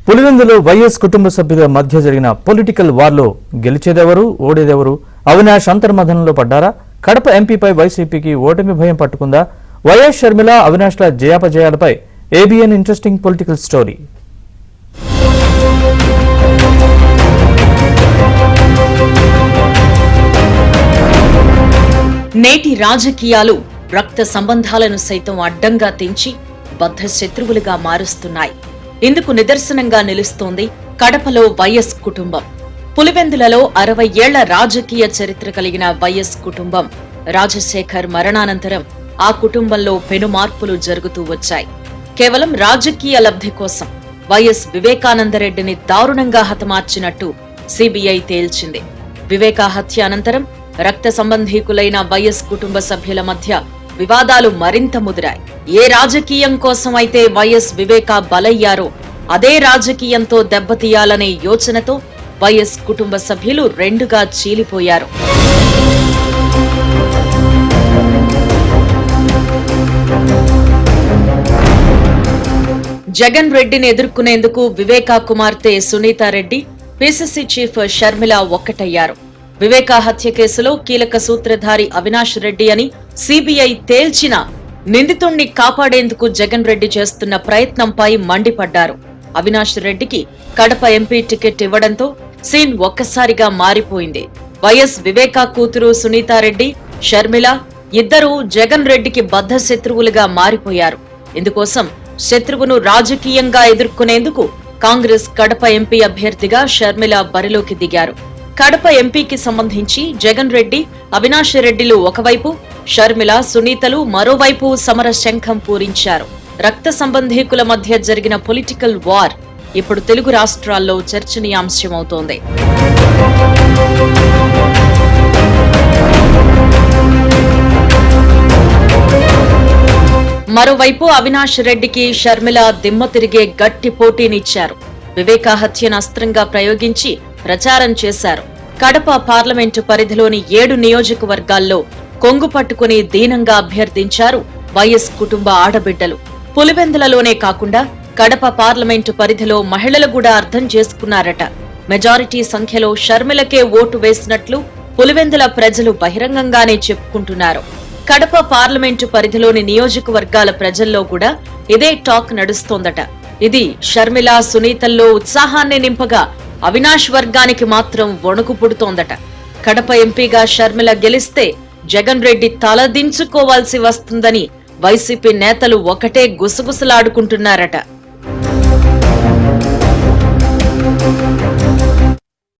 పులివెందులో YS కుటుంబ సభ్యుల మధ్య జరిగిన పొలిటికల్ వార్లో గెలిచేదెవరు ఓడేదెవరు? అవినాష్ అంతర్మథనంలో పడ్డారా? కడప ఎంపీపై వైసీపీకి ఓటమి భయం పట్టుకుందా? వైఎస్ షర్మిల అవినాష్ల జయాపజయాలపై ఏబిఎన్ ఇంట్రెస్టింగ్ పొలిటికల్ స్టోరీ. నేటి రాజకీయాలు రక్త సంబంధాలను సైతం అడ్డంగా తెంచి బద్ధ శత్రువులుగా మారుస్తున్నాయి. ఇందుకు నిదర్శనంగా నిలుస్తోంది కడపలో వైఎస్ కుటుంబం. పులివెందులలో 60 ఏళ్ల రాజకీయ చరిత్ర కలిగిన వైఎస్ కుటుంబం రాజశేఖర్ మరణానంతరం ఆ కుటుంబంలో పెను మార్పులు జరుగుతూ వచ్చాయి. కేవలం రాజకీయ లబ్ధి కోసం వైఎస్ వివేకానందరెడ్డిని దారుణంగా హతమార్చినట్టు సిబిఐ తేల్చింది. వివేకా హత్య అనంతరం రక్త సంబంధీకులైన వైఎస్ కుటుంబ సభ్యుల మధ్య వివాదాలు మరింత ముదిరాయి. ఏ రాజకీయం కోసం అయితే వైఎస్ వివేకా బలయ్యారో అదే రాజకీయంతో దెబ్బతీయాలనే యోచనతో వైఎస్ కుటుంబ సభ్యులు రెండుగా చీలిపోయారు. జగన్ రెడ్డిని ఎదుర్కొనేందుకు వివేకా కుమార్తె సునీతారెడ్డి, పిసిసి చీఫ్ షర్మిల ఒక్కటయ్యారు. వివేకా హత్య కేసులో కీలక సూత్రధారి అవినాష్ రెడ్డి అని సిబిఐ తేల్చిన నిందితుణ్ణి కాపాడేందుకు జగన్ రెడ్డి చేస్తున్న ప్రయత్నంపై మండిపడ్డారు. అవినాష్ రెడ్డికి కడప ఎంపీ టికెట్ ఇవ్వడంతో సీన్ ఒక్కసారిగా మారిపోయింది. వైఎస్ వివేకా కూతురు సునీతారెడ్డి, షర్మిల ఇద్దరూ జగన్ రెడ్డికి బద్ధ శత్రువులుగా మారిపోయారు. ఇందుకోసం శత్రువును రాజకీయంగా ఎదుర్కొనేందుకు కాంగ్రెస్ కడప ఎంపీ అభ్యర్థిగా షర్మిల బరిలోకి దిగారు. కడప ఎంపీకి సంబంధించి జగన్ రెడ్డి, అవినాష్ రెడ్డిలు ఒకవైపు, షర్మిల, సునీతలు మరోవైపు సమర శంఖం పూరించారు. రక్త సంబంధీకుల మధ్య జరిగిన పొలిటికల్ వార్ ఇప్పుడు తెలుగు రాష్ట్రాల్లో చర్చనీయాంశమవుతోంది. మరోవైపు అవినాష్ రెడ్డికి షర్మిల దిమ్మ తిరిగే గట్టి పోటీనిచ్చారు. వివేకా హత్యను అస్త్రంగా ప్రయోగించి ప్రచారం చేశారు. కడప పార్లమెంటు పరిధిలోని 7 నియోజకవర్గాల్లో కొంగు పట్టుకుని దీనంగా అభ్యర్థించారు వైఎస్ కుటుంబ ఆడబిడ్డలు. పులివెందులలోనే కాకుండా కడప పార్లమెంటు పరిధిలో మహిళలు కూడా అర్థం చేసుకున్నారట. మెజారిటీ సంఖ్యలో షర్మిలకే ఓటు వేసినట్లు పులివెందుల ప్రజలు బహిరంగంగానే చెప్పుకుంటున్నారు. కడప పార్లమెంటు పరిధిలోని నియోజకవర్గాల ప్రజల్లో కూడా ఇదే టాక్ నడుస్తోందట. ఇది షర్మిల, సునీతల్లో ఉత్సాహాన్ని నింపగా అవినాష్ వర్గానికి మాత్రం వణుకు పుడుతోందట. కడప ఎంపీగా షర్మిల గెలిస్తే జగన్ రెడ్డి తలదించుకోవాల్సి వస్తుందని వైసీపీ నేతలు ఒకటే గుసగుసలాడుకుంటున్నారట.